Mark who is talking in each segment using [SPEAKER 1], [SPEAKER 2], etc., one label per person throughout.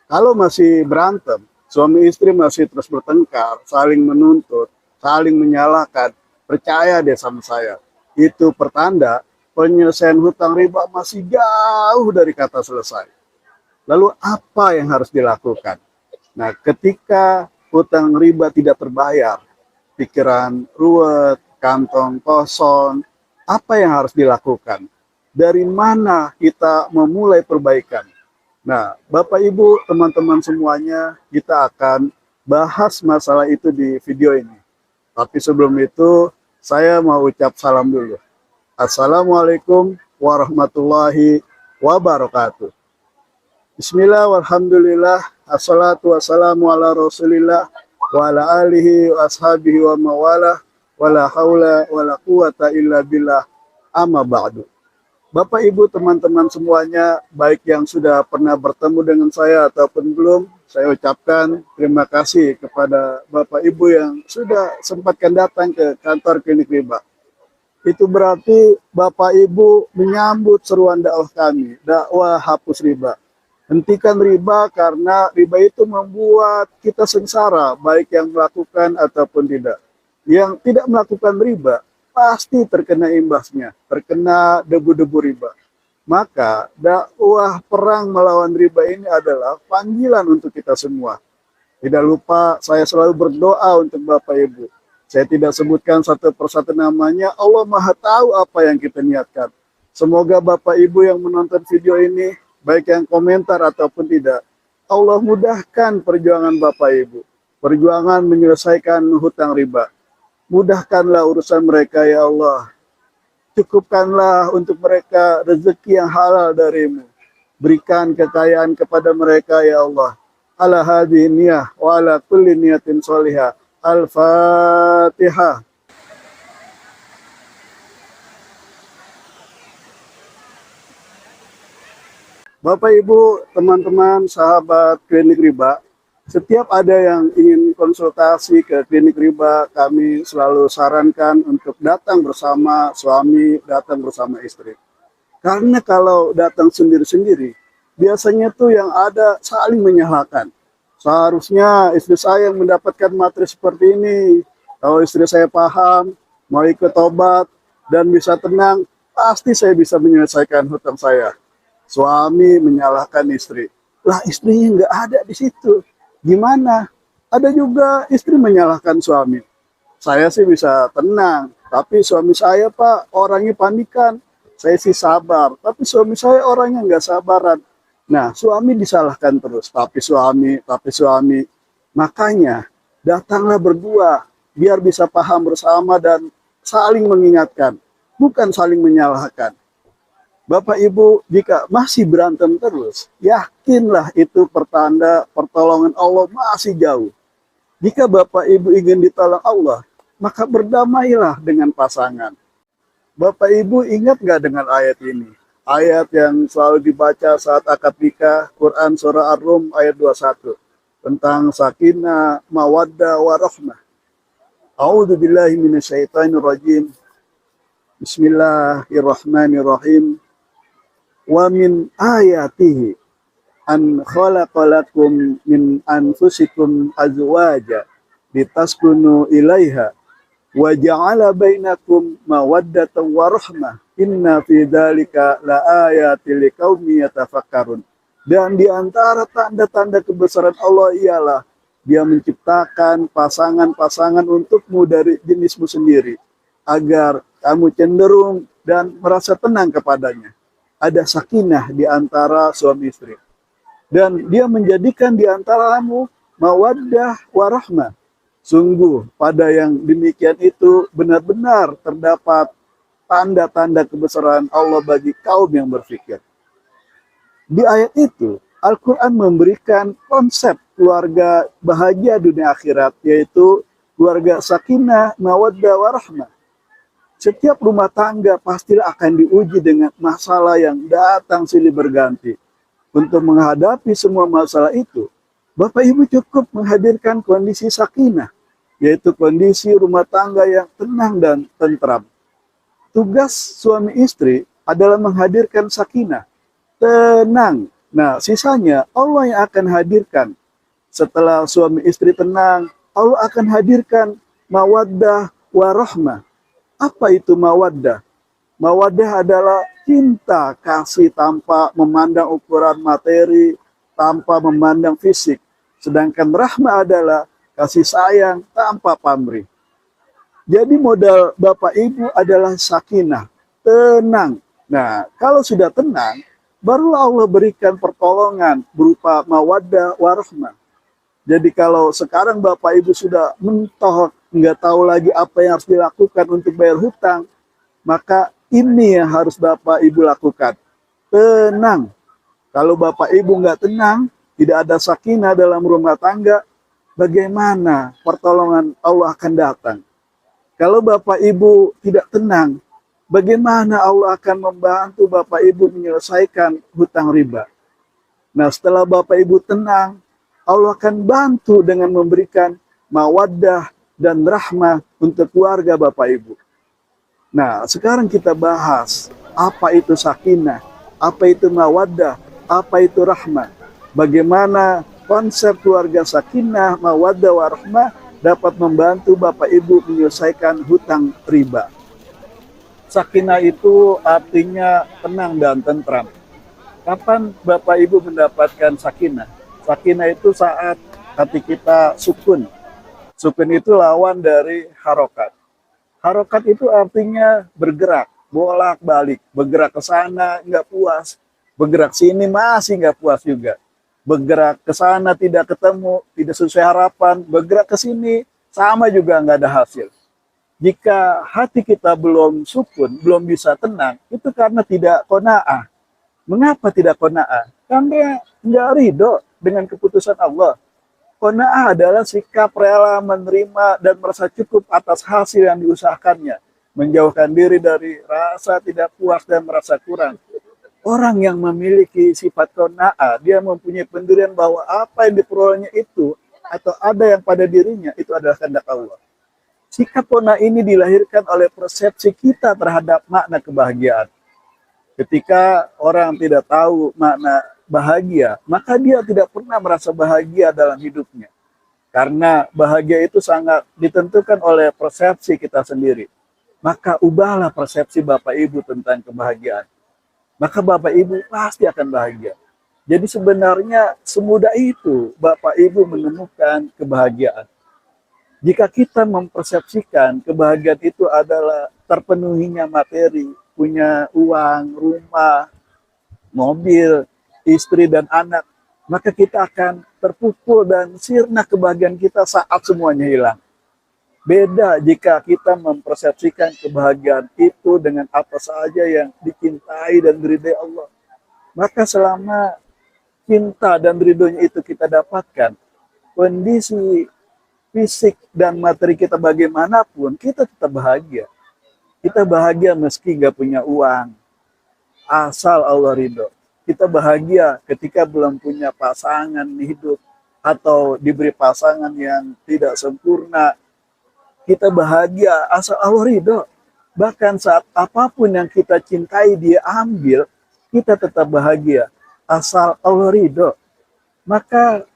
[SPEAKER 1] Kalau masih berantem, suami istri masih terus bertengkar, saling menuntut, saling menyalahkan, percaya deh sama saya. Itu pertanda penyelesaian hutang riba masih jauh dari kata selesai. Lalu apa yang harus dilakukan? Nah, ketika hutang riba tidak terbayar, pikiran ruwet, kantong kosong, apa yang harus dilakukan? Dari mana kita memulai perbaikan? Nah, Bapak Ibu, teman-teman semuanya, kita akan bahas masalah itu di video ini. Tapi sebelum itu, saya mau ucap salam dulu. Assalamualaikum warahmatullahi wabarakatuh. Bismillah, walhamdulillah, assalatu wassalamu ala rasulillah, wa ala alihi wa ashabihi wa mawala, wa la hawla wa la quwata illa billah, amma ba'du. Bapak Ibu teman-teman semuanya, baik yang sudah pernah bertemu dengan saya ataupun belum, saya ucapkan terima kasih kepada Bapak Ibu yang sudah sempatkan datang ke kantor klinik riba. Itu berarti Bapak Ibu menyambut seruan dakwah kami, dakwah hapus riba. Hentikan riba karena riba itu membuat kita sengsara, baik yang melakukan ataupun tidak. Yang tidak melakukan riba pasti terkena imbasnya, terkena debu-debu riba. Maka dakwah perang melawan riba ini adalah panggilan untuk kita semua. Tidak lupa saya selalu berdoa untuk Bapak Ibu. Saya tidak sebutkan satu persatu namanya, Allah Maha tahu apa yang kita niatkan. Semoga Bapak Ibu yang menonton video ini, baik yang komentar ataupun tidak, Allah mudahkan perjuangan Bapak Ibu. Perjuangan menyelesaikan hutang riba. Mudahkanlah urusan mereka ya Allah. Cukupkanlah untuk mereka rezeki yang halal darimu. Berikan kekayaan kepada mereka ya Allah. Ala hadhihi niyah wa ala kulli niyatin sholihah. Al-Fatihah. Bapak Ibu, teman-teman, sahabat klinik riba, setiap ada yang ingin konsultasi ke klinik riba, kami selalu sarankan untuk datang bersama suami, datang bersama istri. Karena kalau datang sendiri-sendiri, biasanya tuh yang ada saling menyalahkan. Seharusnya istri saya yang mendapatkan materi seperti ini. Kalau istri saya paham, mau ikut tobat, dan bisa tenang, pasti saya bisa menyelesaikan hutang saya. Suami menyalahkan istri. Lah istrinya nggak ada di situ. Gimana? Ada juga istri menyalahkan suami. Saya sih bisa tenang, tapi suami saya Pak orangnya panikan. Saya sih sabar, tapi suami saya orangnya nggak sabaran. Nah, suami disalahkan terus, tapi suami. Makanya datanglah berdua, biar bisa paham bersama dan saling mengingatkan, bukan saling menyalahkan. Bapak Ibu, jika masih berantem terus, yakinlah itu pertanda pertolongan Allah masih jauh. Jika Bapak Ibu ingin ditolong Allah, maka berdamailah dengan pasangan. Bapak Ibu ingat nggak dengan ayat ini? Ayat yang selalu dibaca saat akad nikah, Quran Surah Ar-Rum ayat 21. Tentang sakinah, mawaddah, warahmah. A'udzu billahi minasyaitonir rajim. Bismillahirrahmanirrahim. Wa min ayatihi an khalaqalakum min anfusikum azwaja litaskunu ilaiha wa ja'ala bainakum mawaddatan wa rahmah inna fi dzalika laayatil liqaumin yatafakkarun. Dan di antara tanda-tanda kebesaran Allah ialah Dia menciptakan pasangan-pasangan untukmu dari jenismu sendiri agar kamu cenderung dan merasa tenang kepadanya. Ada sakinah di antara suami istri. Dan Dia menjadikan di antaramu mawaddah warahmah. Sungguh pada yang demikian itu benar-benar terdapat tanda-tanda kebesaran Allah bagi kaum yang berfikir. Di ayat itu, Al-Quran memberikan konsep keluarga bahagia dunia akhirat, yaitu keluarga sakinah, mawaddah warahmah. Setiap rumah tangga pastilah akan diuji dengan masalah yang datang silih berganti. Untuk menghadapi semua masalah itu, Bapak Ibu cukup menghadirkan kondisi sakinah, yaitu kondisi rumah tangga yang tenang dan tentram. Tugas suami istri adalah menghadirkan sakinah, tenang, Nah, sisanya Allah yang akan hadirkan. Setelah suami istri tenang, Allah akan hadirkan mawaddah warahmah. Apa itu mawaddah? Mawaddah adalah cinta kasih tanpa memandang ukuran materi, tanpa memandang fisik. Sedangkan rahmah adalah kasih sayang tanpa pamrih. Jadi modal Bapak Ibu adalah sakinah, tenang. Nah, kalau sudah tenang, barulah Allah berikan pertolongan berupa mawaddah warahmah. Jadi kalau sekarang Bapak Ibu sudah mentok, nggak tahu lagi apa yang harus dilakukan untuk bayar hutang, maka ini yang harus Bapak Ibu lakukan. Tenang. Kalau Bapak Ibu nggak tenang, tidak ada sakinah dalam rumah tangga, bagaimana pertolongan Allah akan datang? Kalau Bapak Ibu tidak tenang, bagaimana Allah akan membantu Bapak Ibu menyelesaikan hutang riba? Nah, setelah Bapak Ibu tenang, Allah akan bantu dengan memberikan mawaddah dan rahmah untuk keluarga Bapak Ibu. Nah, sekarang kita bahas apa itu sakinah, apa itu mawaddah, apa itu rahmah. Bagaimana konsep keluarga sakinah, mawaddah, warahmah dapat membantu Bapak Ibu menyelesaikan hutang riba. Sakinah itu artinya tenang dan tentram. Kapan Bapak Ibu mendapatkan sakinah? Sakinah itu saat hati kita sukun. Sukun itu lawan dari harokat. Harokat itu artinya bergerak, bolak-balik. Bergerak ke sana nggak puas, bergerak sini masih nggak puas juga. Bergerak ke sana tidak ketemu, tidak sesuai harapan. Bergerak ke sini sama juga nggak ada hasil. Jika hati kita belum sukun, belum bisa tenang, itu karena tidak qanaah. Mengapa tidak qanaah? Karena nggak ridho dengan keputusan Allah. Qanaah adalah sikap rela menerima dan merasa cukup atas hasil yang diusahakannya. Menjauhkan diri dari rasa tidak puas dan merasa kurang. Orang yang memiliki sifat qanaah, dia mempunyai pendirian bahwa apa yang diperolehnya itu, atau ada yang pada dirinya, itu adalah kehendak Allah. Sikap qanaah ini dilahirkan oleh persepsi kita terhadap makna kebahagiaan. Ketika orang tidak tahu makna bahagia, maka dia tidak pernah merasa bahagia dalam hidupnya. Karena bahagia itu sangat ditentukan oleh persepsi kita sendiri. Maka ubahlah persepsi Bapak Ibu tentang kebahagiaan. Maka Bapak Ibu pasti akan bahagia. Jadi sebenarnya semudah itu Bapak Ibu menemukan kebahagiaan. Jika kita mempersepsikan kebahagiaan itu adalah terpenuhinya materi, punya uang, rumah, mobil, istri dan anak, maka kita akan terpukul dan sirna kebahagiaan kita saat semuanya hilang. Beda jika kita mempersepsikan kebahagiaan itu dengan apa saja yang dicintai dan diridai Allah. Maka selama cinta dan ridhonya itu kita dapatkan, kondisi fisik dan materi kita bagaimanapun, kita tetap bahagia. Kita bahagia meski nggak punya uang, asal Allah ridho. Kita bahagia ketika belum punya pasangan hidup atau diberi pasangan yang tidak sempurna. Kita bahagia asal Allah ridho. Bahkan saat apapun yang kita cintai dia ambil, kita tetap bahagia asal Allah ridho. Maka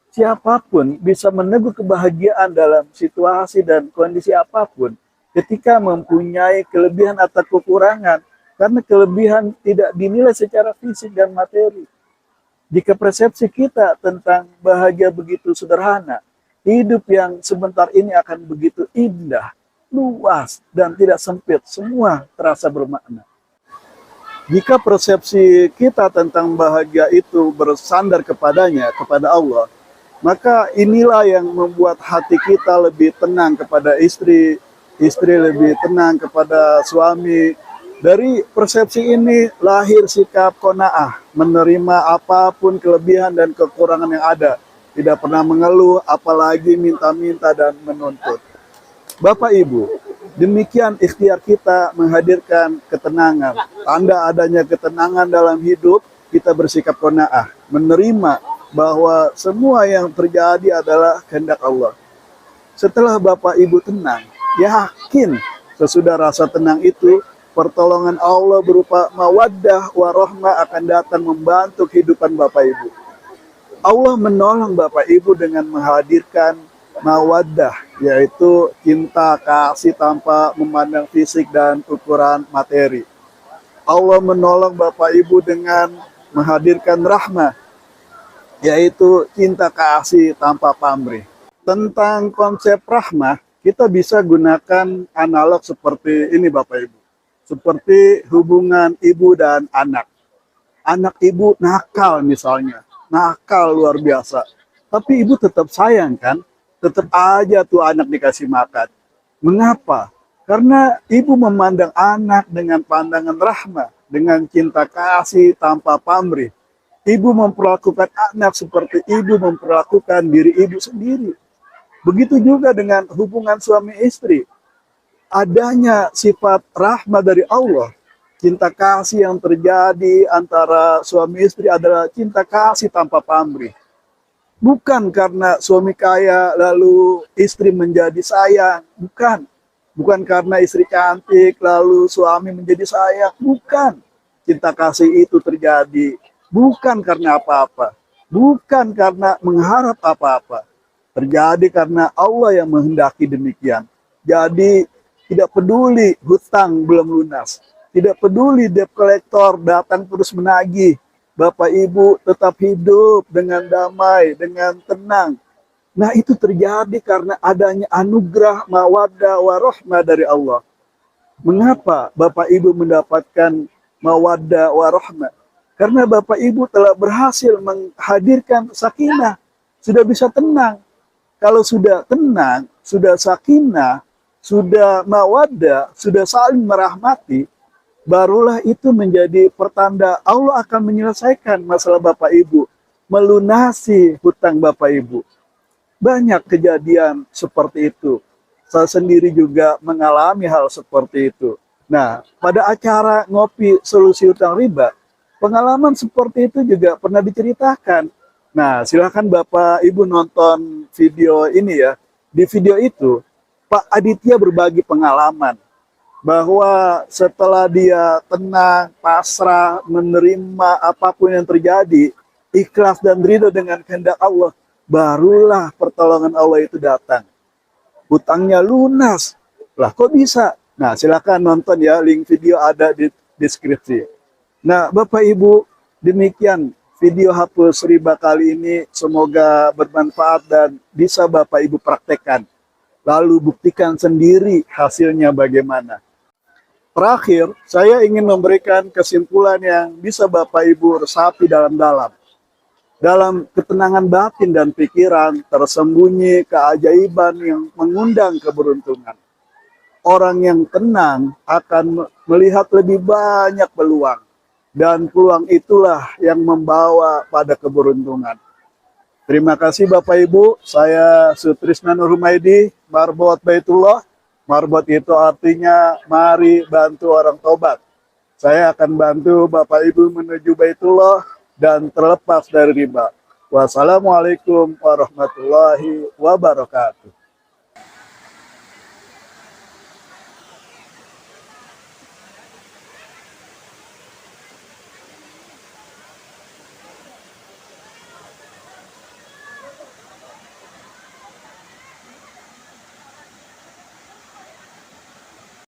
[SPEAKER 1] siapapun bisa meneguh kebahagiaan dalam situasi dan kondisi apapun ketika mempunyai kelebihan atau kekurangan. Karena kelebihan tidak dinilai secara fisik dan materi. Jika persepsi kita tentang bahagia begitu sederhana, hidup yang sebentar ini akan begitu indah, luas, dan tidak sempit. Semua terasa bermakna. Jika persepsi kita tentang bahagia itu bersandar kepadanya, kepada Allah, maka inilah yang membuat hati kita lebih tenang kepada istri, istri lebih tenang kepada suami. Dari persepsi ini lahir sikap qanaah, menerima apapun kelebihan dan kekurangan yang ada. Tidak pernah mengeluh, apalagi minta-minta dan menuntut. Bapak Ibu, demikian ikhtiar kita menghadirkan ketenangan. Tanda adanya ketenangan dalam hidup, kita bersikap qanaah, menerima bahwa semua yang terjadi adalah kehendak Allah. Setelah Bapak Ibu tenang, yakin sesudah rasa tenang itu, pertolongan Allah berupa mawaddah warahmah akan datang membantu kehidupan Bapak Ibu. Allah menolong Bapak Ibu dengan menghadirkan mawaddah, yaitu cinta kasih tanpa memandang fisik dan ukuran materi. Allah menolong Bapak Ibu dengan menghadirkan rahmah, yaitu cinta kasih tanpa pamrih. Tentang konsep rahmah, kita bisa gunakan analog seperti ini Bapak Ibu. Seperti hubungan ibu dan anak. Anak ibu nakal misalnya, nakal luar biasa. Tapi ibu tetap sayang kan? Tetap aja tuh anak dikasih makan. Mengapa? Karena ibu memandang anak dengan pandangan rahmah, dengan cinta kasih tanpa pamrih. Ibu memperlakukan anak seperti ibu memperlakukan diri ibu sendiri. Begitu juga dengan hubungan suami istri. Adanya sifat rahmat dari Allah, cinta kasih yang terjadi antara suami istri adalah cinta kasih tanpa pamrih. Bukan karena suami kaya lalu istri menjadi sayang, bukan. Bukan karena istri cantik lalu suami menjadi sayang, bukan. Cinta kasih itu terjadi bukan karena apa-apa, bukan karena mengharap apa-apa. Terjadi karena Allah yang menghendaki demikian. Jadi tidak peduli hutang belum lunas. Tidak peduli debt collector datang terus menagih. Bapak Ibu tetap hidup dengan damai, dengan tenang. Nah itu terjadi karena adanya anugerah mawaddah warahmah dari Allah. Mengapa Bapak Ibu mendapatkan mawaddah warahmah? Karena Bapak Ibu telah berhasil menghadirkan sakinah. Sudah bisa tenang. Kalau sudah tenang, sudah sakinah, sudah mawaddah, sudah saling merahmati, barulah itu menjadi pertanda Allah akan menyelesaikan masalah Bapak Ibu, melunasi hutang Bapak Ibu. Banyak kejadian seperti itu. Saya sendiri juga mengalami hal seperti itu. Nah, pada acara ngopi solusi hutang riba, pengalaman seperti itu juga pernah diceritakan. Nah, silakan Bapak Ibu nonton video ini ya. Di video itu, Pak Aditya berbagi pengalaman bahwa setelah dia tenang, pasrah, menerima apapun yang terjadi, ikhlas dan ridho dengan kehendak Allah, barulah pertolongan Allah itu datang. Hutangnya lunas. Lah kok bisa? Nah silakan nonton ya, link video ada di deskripsi. Nah Bapak Ibu, demikian video hapus riba kali ini. Semoga bermanfaat dan bisa Bapak Ibu praktekkan. Lalu buktikan sendiri hasilnya bagaimana. Terakhir, saya ingin memberikan kesimpulan yang bisa Bapak Ibu resapi dalam-dalam. Dalam ketenangan batin dan pikiran tersembunyi keajaiban yang mengundang keberuntungan. Orang yang tenang akan melihat lebih banyak peluang. Dan peluang itulah yang membawa pada keberuntungan. Terima kasih Bapak Ibu, saya Sutrisna Nur Humaydi, Marbot Baitullah. Marbot itu artinya mari bantu orang tobat. Saya akan bantu Bapak Ibu menuju Baitullah dan terlepas dari riba. Wassalamualaikum warahmatullahi wabarakatuh.